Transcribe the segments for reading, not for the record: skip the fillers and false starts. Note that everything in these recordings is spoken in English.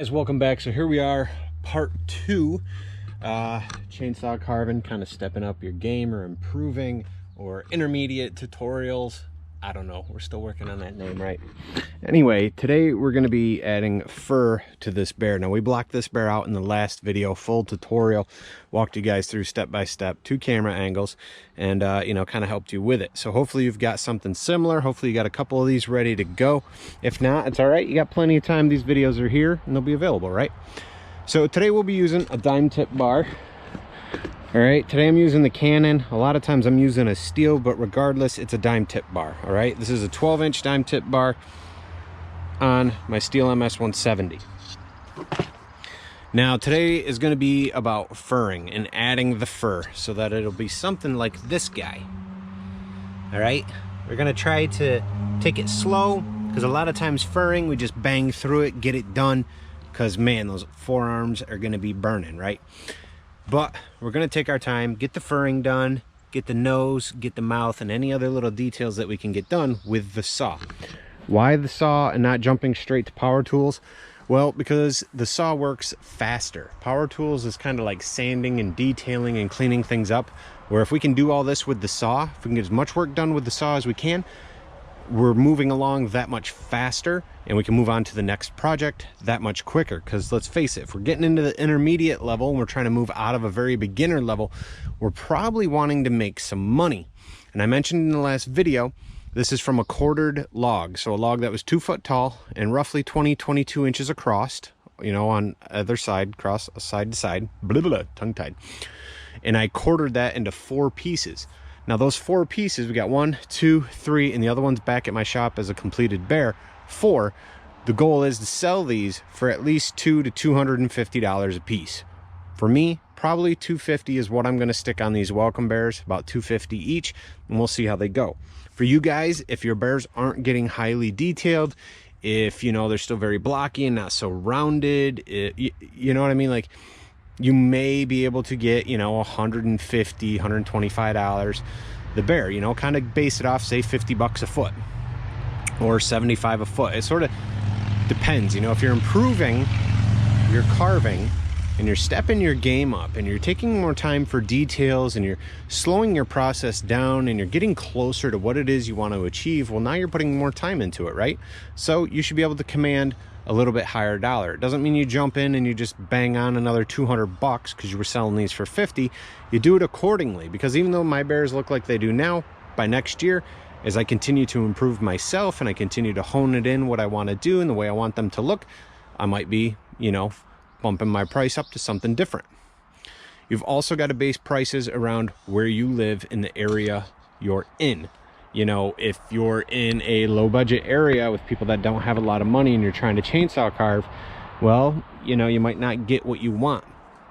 Guys, welcome back. So here we are, part 2, chainsaw carving, kind of stepping up your game or improving, or intermediate tutorials. I don't know, we're still working on that name, right? Anyway, today we're going to be adding fur to this bear. Now, we blocked this bear out in the last video, full tutorial, walked you guys through step by step, 2 camera angles, and you know, kind of helped you with it. So hopefully you've got something similar. Hopefully you got a couple of these ready to go. If not, it's all right, you got plenty of time. These videos are here and they'll be available, right? So today we'll be using a dime tip bar. All right, today I'm using the Canon. A lot of times I'm using a steel, but regardless, it's a dime tip bar. All right, this is a 12-inch dime tip bar on my steel MS 170. Now today is going to be about furring and adding the fur so that it'll be something like this guy. All right, we're going to try to take it slow, because a lot of times furring, we just bang through it, get it done, because man, those forearms are going to be burning, right? But we're going to take our time, get the furring done, get the nose, get the mouth, and any other little details that we can get done with the saw. Why the saw and not jumping straight to power tools? Well, because the saw works faster. Power tools is kind of like sanding and detailing and cleaning things up, where if we can do all this with the saw, if we can get as much work done with the saw as we can, we're moving along that much faster, and we can move on to the next project that much quicker. Because let's face it, if we're getting into the intermediate level and we're trying to move out of a very beginner level, we're probably wanting to make some money. And I mentioned in the last video, this is from a quartered log, so a log that was 2 foot tall and roughly 22 inches across, you know, on either side, cross side to side, blah, blah, blah, tongue-tied. And I quartered that into 4 pieces. Now those 4 pieces, we got 1, 2, 3, and the other one's back at my shop as a completed bear. 4. The goal is to sell these for at least $200 to $250 a piece. For me, probably $250 is what I'm going to stick on these welcome bears, about $250 each, and we'll see how they go. For you guys, if your bears aren't getting highly detailed, if you know they're still very blocky and not so rounded, you know what I mean, like, you may be able to get, you know, $150, $125 the bear, you know, kind of base it off, say 50 bucks a foot or 75 a foot. It sort of depends, you know, if you're improving your carving and you're stepping your game up and you're taking more time for details and you're slowing your process down and you're getting closer to what it is you want to achieve, well, now you're putting more time into it, right? So you should be able to command a little bit higher dollar. It doesn't mean you jump in and you just bang on another 200 bucks because you were selling these for 50. You do it accordingly, because even though my bears look like they do now, by next year, as I continue to improve myself and I continue to hone it in what I want to do and the way I want them to look, I might be, you know, bumping my price up to something different. You've also got to base prices around where you live in the area you're in. You know, if you're in a low budget area with people that don't have a lot of money and you're trying to chainsaw carve, well, you know, you might not get what you want.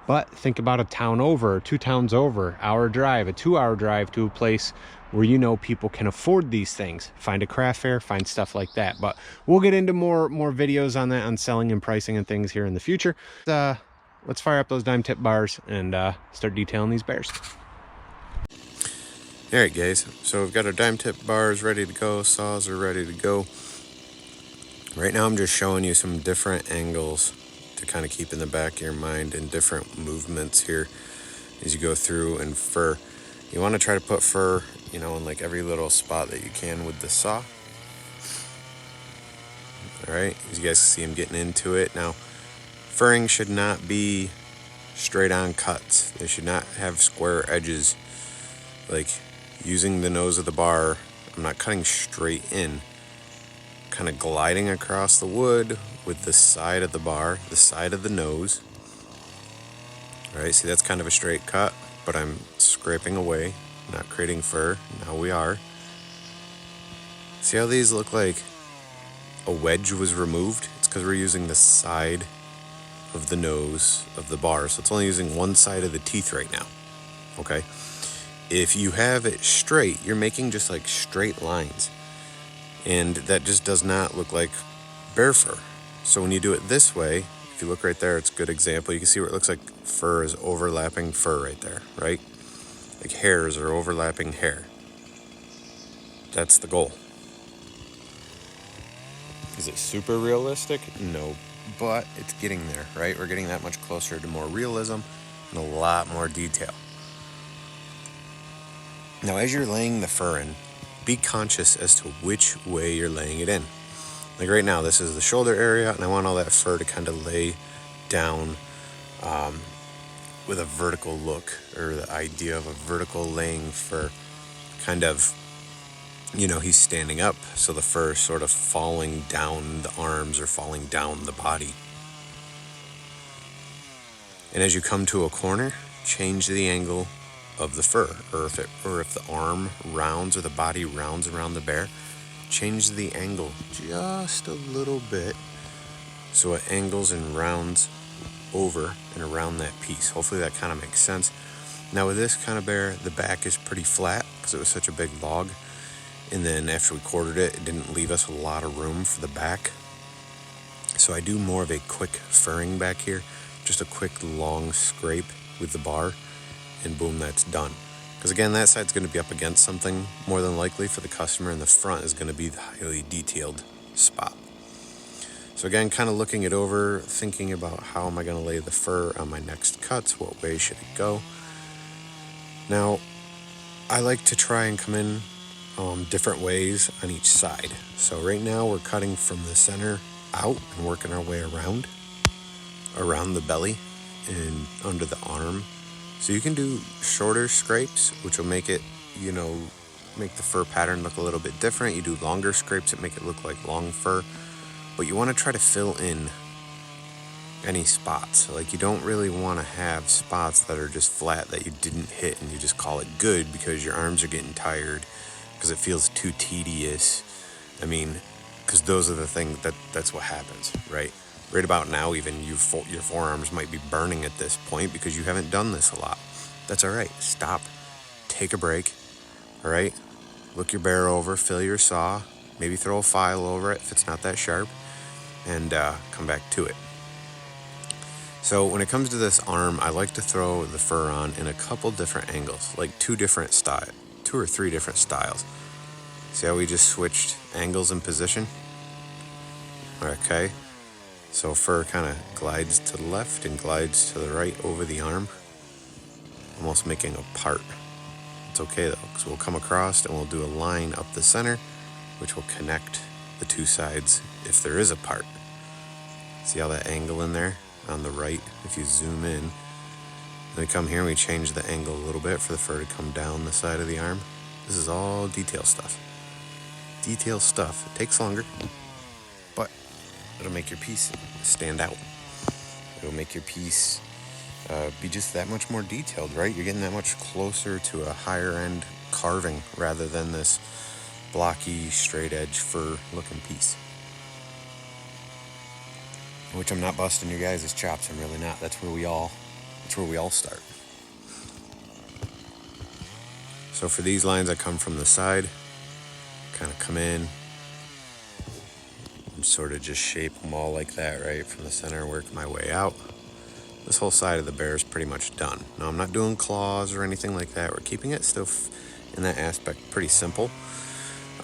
But think about a town over, 2 towns over, hour drive, a 2-hour drive to a place where you know people can afford these things. Find a craft fair, find stuff like that. But we'll get into more videos on that, on selling and pricing and things here in the future. Let's fire up those dime tip bars and start detailing these bears. All right, guys, so we've got our dime tip bars ready to go, saws are ready to go. Right now I'm just showing you some different angles to kind of keep in the back of your mind, and different movements here as you go through and fur. You want to try to put fur, you know, in like every little spot that you can with the saw. All right, as you guys see, I'm getting into it. Now, furring should not be straight on cuts. They should not have square edges. Like, using the nose of the bar, I'm not cutting straight in, kind of gliding across the wood with the side of the bar, the side of the nose. All right, see, that's kind of a straight cut, but I'm scraping away, not creating fur. Now we are. See how these look like a wedge was removed? It's because we're using the side of the nose of the bar, so it's only using one side of the teeth right now, okay? If you have it straight, you're making just like straight lines, and that just does not look like bear fur. So when you do it this way, if you look right there, it's a good example. You can see where it looks like fur is overlapping fur right there, right? Like hairs are overlapping hair. That's the goal. Is it super realistic? No, but it's getting there, right? We're getting that much closer to more realism and a lot more detail. Now, as you're laying the fur in, be conscious as to which way you're laying it in. Like right now, this is the shoulder area, and I want all that fur to kind of lay down with a vertical look, or the idea of a vertical laying fur. Kind of, he's standing up, so the fur is sort of falling down the arms or falling down the body. And as you come to a corner, change the angle of the fur, or if the arm rounds or the body rounds around the bear, change the angle just a little bit so it angles and rounds over and around that piece. Hopefully that kind of makes sense. Now with this kind of bear, the back is pretty flat because it was such a big log, and then after we quartered it, it didn't leave us a lot of room for the back. So I do more of a quick furring back here, just a quick long scrape with the bar, and boom, that's done. Because again, that side's going to be up against something more than likely for the customer, and the front is going to be the highly detailed spot. So again, kind of looking it over, thinking about how am I going to lay the fur on my next cuts, what way should it go. Now, I like to try and come in different ways on each side. So right now we're cutting from the center out and working our way around the belly and under the arm. So you can do shorter scrapes, which will make it, make the fur pattern look a little bit different. You do longer scrapes that make it look like long fur. But you want to try to fill in any spots. Like, you don't really want to have spots that are just flat that you didn't hit and you just call it good because your arms are getting tired, because it feels too tedious. Because those are the things that's what happens, right? Right about now, even your forearms might be burning at this point because you haven't done this a lot. That's all right. Stop. Take a break. All right? Look your bear over. Fill your saw. Maybe throw a file over it if it's not that sharp. And come back to it. So when it comes to this arm, I like to throw the fur on in a couple different angles, like two or three different styles. See how we just switched angles and position? Okay. So fur kind of glides to the left and glides to the right over the arm, almost making a part. It's okay though, because we'll come across and we'll do a line up the center, which will connect the two sides if there is a part. See how that angle in there on the right, if you zoom in, then we come here and we change the angle a little bit for the fur to come down the side of the arm. This is all detail stuff. Detail stuff. It takes longer, but it'll make your piece stand out. It'll make your piece be just that much more detailed, right? You're getting that much closer to a higher end carving rather than this blocky, straight edge fur looking piece. Which I'm not busting your guys' chops, I'm really not. That's where we all start. So for these lines, I come from the side, kind of come in, and sort of just shape them all like that, right? From the center, work my way out. This whole side of the bear is pretty much done. Now, I'm not doing claws or anything like that. We're keeping it still in that aspect pretty simple.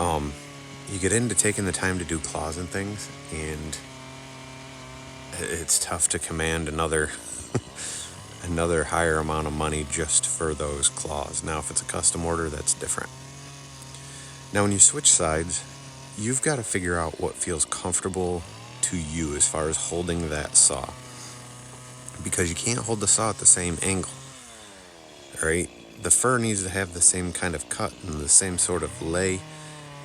You get into taking the time to do claws and things, and it's tough to command another higher amount of money just for those claws. Now, if it's a custom order, that's different. Now, when you switch sides, you've got to figure out what feels comfortable to you as far as holding that saw, because you can't hold the saw at the same angle, right? The fur needs to have the same kind of cut and the same sort of lay,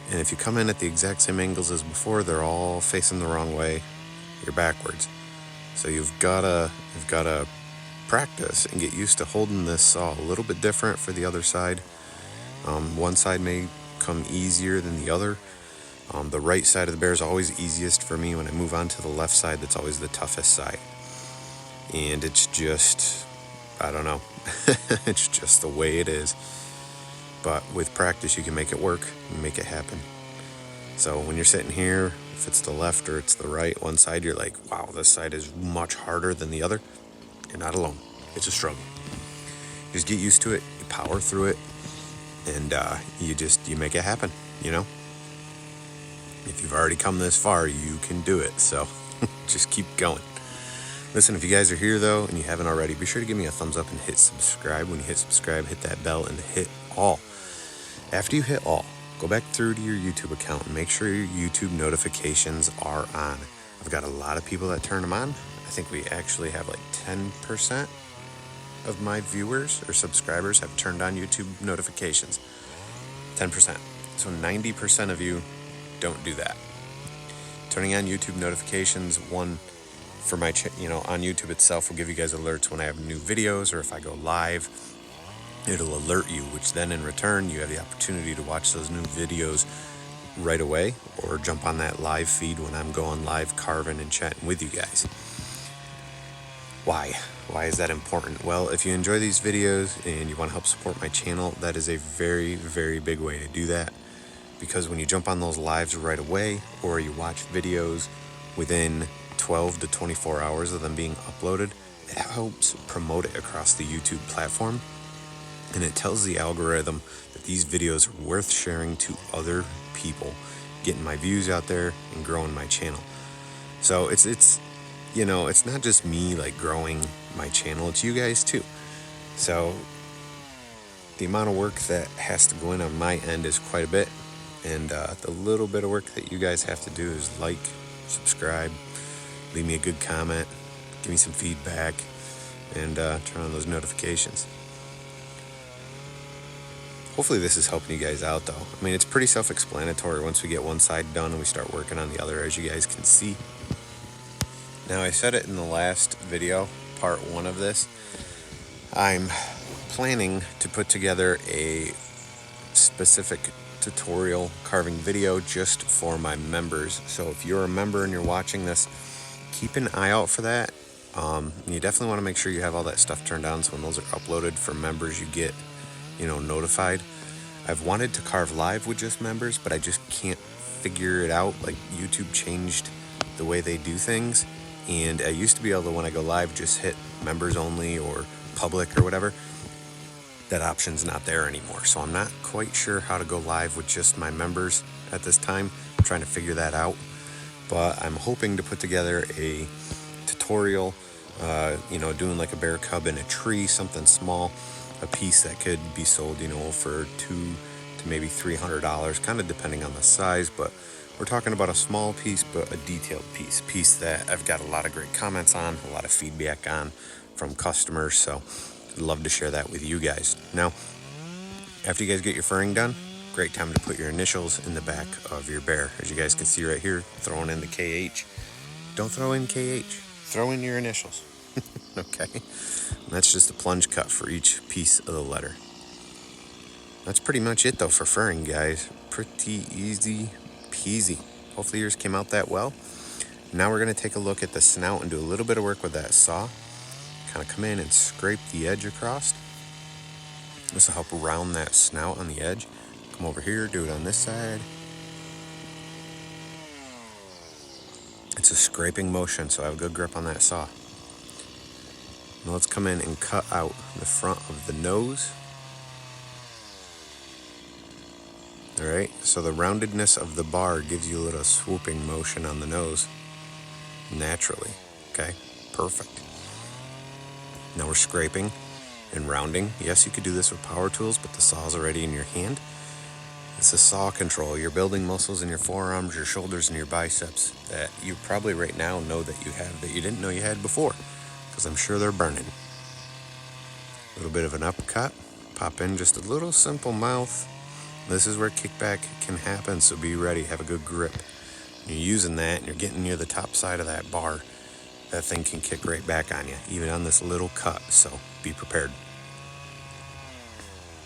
and if you come in at the exact same angles as before, they're all facing the wrong way. You're backwards. So you've gotta practice and get used to holding this saw a little bit different for the other side. One side may come easier than the other. The right side of the bear is always easiest for me. When I move on to the left side, that's always the toughest side. And it's just, I don't know, it's just the way it is. But with practice, you can make it work and make it happen. So when you're sitting here, if it's the left or it's the right, one side, you're like, wow, this side is much harder than the other. You're not alone. It's a struggle. Just get used to it, you power through it, and you make it happen, If you've already come this far, you can do it. So Just keep going. Listen, if you guys are here though and you haven't already, be sure to give me a thumbs up and hit subscribe. When you hit subscribe, hit that bell and hit all. After you hit all, go back through to your YouTube account and make sure your YouTube notifications are on. I've got a lot of people that turn them on. I think we actually have like 10% of my viewers or subscribers have turned on YouTube notifications. 10%. So 90% of you don't do that. Turning on YouTube notifications, one, for my on YouTube itself will give you guys alerts when I have new videos, or if I go live, it'll alert you, which then in return you have the opportunity to watch those new videos right away, or jump on that live feed when I'm going live carving and chatting with you guys. Why is that important? Well, if you enjoy these videos and you want to help support my channel, that is a very, very big way to do that, because when you jump on those lives right away, or you watch videos within 12 to 24 hours of them being uploaded, it helps promote it across the YouTube platform, and it tells the algorithm that these videos are worth sharing to other people, getting my views out there and growing my channel. So it's not just me like growing my channel, it's you guys too. So the amount of work that has to go in on my end is quite a bit, and the little bit of work that you guys have to do is like, subscribe, leave me a good comment, give me some feedback, and turn on those notifications. Hopefully this is helping you guys out though. I mean, it's pretty self-explanatory once we get one side done and we start working on the other, as you guys can see. Now, I said it in the last video, part 1 of this. I'm planning to put together a specific tutorial carving video just for my members. So if you're a member and you're watching this, keep an eye out for that. You definitely want to make sure you have all that stuff turned on, so when those are uploaded for members, you get notified. I've wanted to carve live with just members, but I just can't figure it out. Like, YouTube changed the way they do things, and I used to be able to, when I go live, just hit members only or public or whatever. That option's not there anymore, so I'm not quite sure how to go live with just my members at this time. I'm trying to figure that out, but I'm hoping to put together a tutorial, doing like a bear cub in a tree, something small, a piece that could be sold, for $200 to maybe $300, kind of depending on the size, but we're talking about a small piece, but a detailed piece that I've got a lot of great comments on, a lot of feedback on from customers, so I'd love to share that with you guys. Now, after you guys get your furring done, great time to put your initials in the back of your bear. As you guys can see right here, throwing in the KH. Don't throw in KH, throw in your initials. Okay, and that's just a plunge cut for each piece of the letter. That's pretty much it though for furring, guys. Pretty easy peasy. Hopefully yours came out that well. Now we're going to take a look at the snout and do a little bit of work with that saw. Kind of come in and scrape the edge across. This will help round that snout on the edge. Come over here, do it on this side. It's a scraping motion, so I have a good grip on that saw. Now let's come in and cut out the front of the nose. Alright, so the roundedness of the bar gives you a little swooping motion on the nose naturally. Okay, perfect. Now we're scraping and rounding. Yes, you could do this with power tools, but the saw's already in your hand. This is saw control. You're building muscles in your forearms, your shoulders, and your biceps that you probably right now know that you have that you didn't know you had before, because I'm sure they're burning. A little bit of an uppercut. Pop in just a little simple mouth. This is where kickback can happen, so be ready. Have a good grip. You're using that and you're getting near the top side of that bar. That thing can kick right back on you, even on this little cut, so be prepared.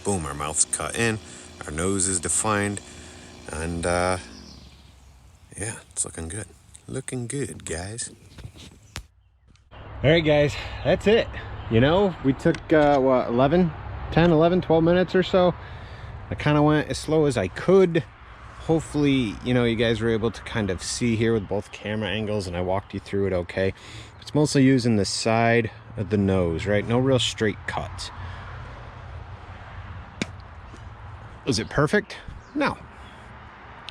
Boom, our mouth's cut in, our nose is defined, and yeah, it's looking good. Looking good, guys. All right, guys, that's it. We took 11, 12 minutes or so. I kind of went as slow as I could. Hopefully, you guys were able to kind of see here with both camera angles, and I walked you through it okay. It's mostly using the side of the nose, right? No real straight cuts. Is it perfect? No.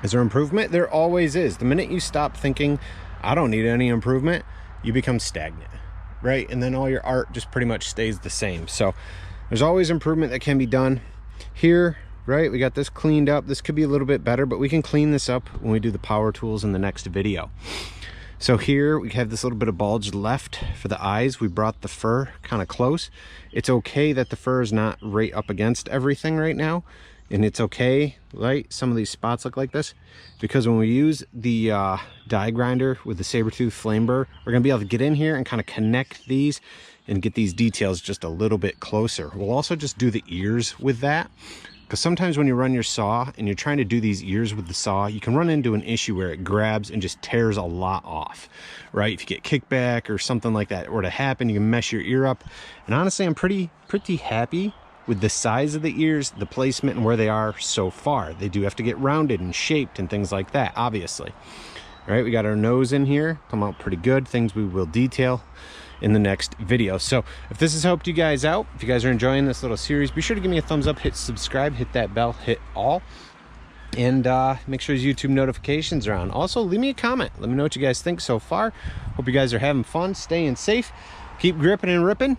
Is there improvement? There always is. The minute you stop thinking I don't need any improvement, you become stagnant, right? And then all your art just pretty much stays the same. So there's always improvement that can be done here, right? We got this cleaned up. This could be a little bit better, but we can clean this up when we do the power tools in the next video. So here we have this little bit of bulge left for the eyes. We brought the fur kind of close. It's okay that the fur is not right up against everything right now. And it's okay, right? Some of these spots look like this because when we use the die grinder with the Saburrtooth flame burr, we're gonna be able to get in here and kind of connect these and get these details just a little bit closer. We'll also just do the ears with that, because sometimes when you run your saw and you're trying to do these ears with the saw, you can run into an issue where it grabs and just tears a lot off, right? If you get kickback or something like that were to happen, you can mess your ear up. And honestly, I'm pretty happy with the size of the ears, the placement, and where they are so far. They do have to get rounded and shaped and things like that, obviously. All right, we got our nose in here, come out pretty good. Things we will detail in the next video. So if this has helped you guys out, if you guys are enjoying this little series, be sure to give me a thumbs up, hit subscribe, hit that bell, hit all, and make sure those YouTube notifications are on. Also, leave me a comment. Let me know what you guys think so far. Hope you guys are having fun, staying safe, keep gripping and ripping.